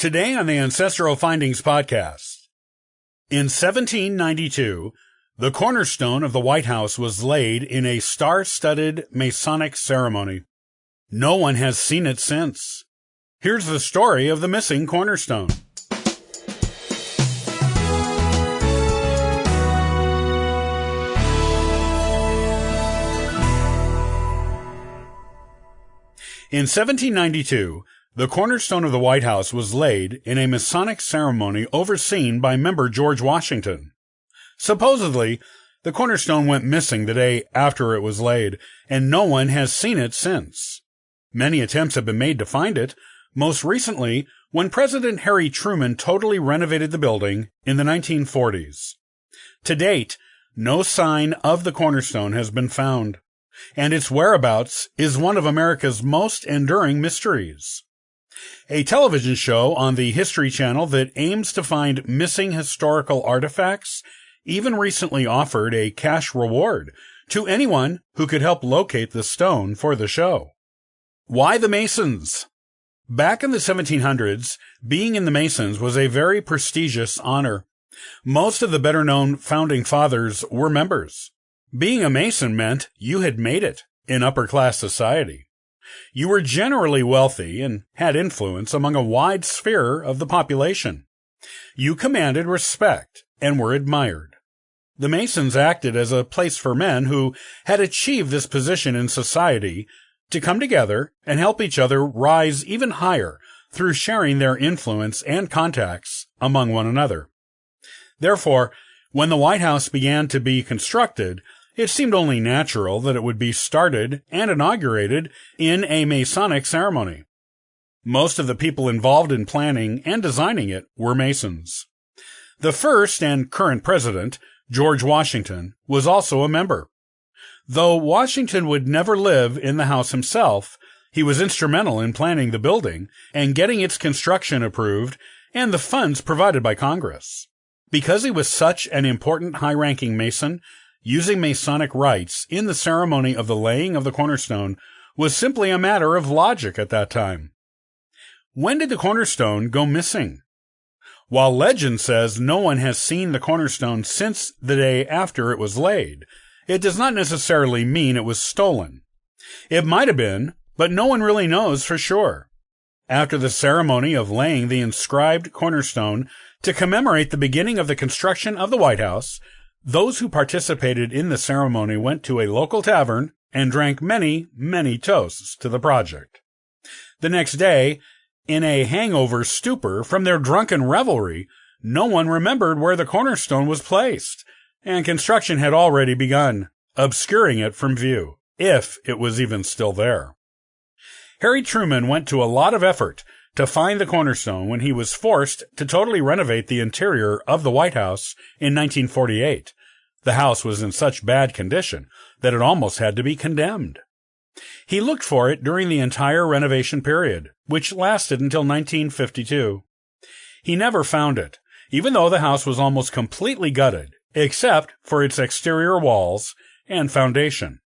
Today on the Ancestral Findings podcast. In 1792, the cornerstone of the White House was laid in a star-studded Masonic ceremony. No one has seen it since. Here's the story of the missing cornerstone. In 1792, the cornerstone of the White House was laid in a Masonic ceremony overseen by member George Washington. Supposedly, the cornerstone went missing the day after it was laid, and no one has seen it since. Many attempts have been made to find it, most recently when President Harry Truman totally renovated the building in the 1940s. To date, no sign of the cornerstone has been found, and its whereabouts is one of America's most enduring mysteries. A television show on the History Channel that aims to find missing historical artifacts even recently offered a cash reward to anyone who could help locate the stone for the show. Why the Masons? Back in the 1700s, being in the Masons was a very prestigious honor. Most of the better-known founding fathers were members. Being a Mason meant you had made it in upper-class society. You were generally wealthy and had influence among a wide sphere of the population. You commanded respect and were admired. The Masons acted as a place for men who had achieved this position in society to come together and help each other rise even higher through sharing their influence and contacts among one another. Therefore, when the White House began to be constructed, it seemed only natural that it would be started and inaugurated in a Masonic ceremony. Most of the people involved in planning and designing it were Masons. The first and current president, George Washington, was also a member. Though Washington would never live in the house himself, he was instrumental in planning the building and getting its construction approved and the funds provided by Congress. Because he was such an important high-ranking Mason, using Masonic rites in the ceremony of the laying of the cornerstone was simply a matter of logic at that time. When did the cornerstone go missing? While legend says no one has seen the cornerstone since the day after it was laid, it does not necessarily mean it was stolen. It might have been, but no one really knows for sure. After the ceremony of laying the inscribed cornerstone to commemorate the beginning of the construction of the White House, those who participated in the ceremony went to a local tavern and drank many, many toasts to the project. The next day, in a hangover stupor from their drunken revelry, no one remembered where the cornerstone was placed, and construction had already begun, obscuring it from view, if it was even still there. Harry Truman went to a lot of effort to find the cornerstone when he was forced to totally renovate the interior of the White House in 1948. The house was in such bad condition that it almost had to be condemned. He looked for it during the entire renovation period, which lasted until 1952. He never found it, even though the house was almost completely gutted, except for its exterior walls and foundation.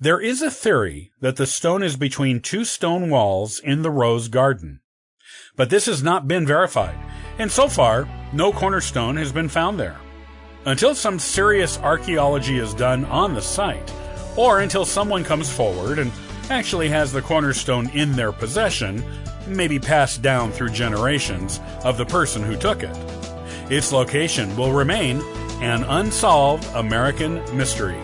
There is a theory that the stone is between two stone walls in the Rose Garden. But this has not been verified, and so far, no cornerstone has been found there. Until some serious archaeology is done on the site, or until someone comes forward and actually has the cornerstone in their possession, maybe passed down through generations of the person who took it, its location will remain an unsolved American mystery.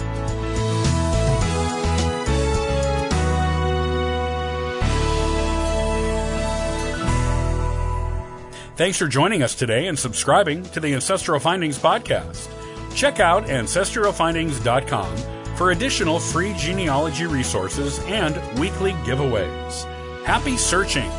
Thanks for joining us today and subscribing to the Ancestral Findings podcast. Check out ancestralfindings.com for additional free genealogy resources and weekly giveaways. Happy searching!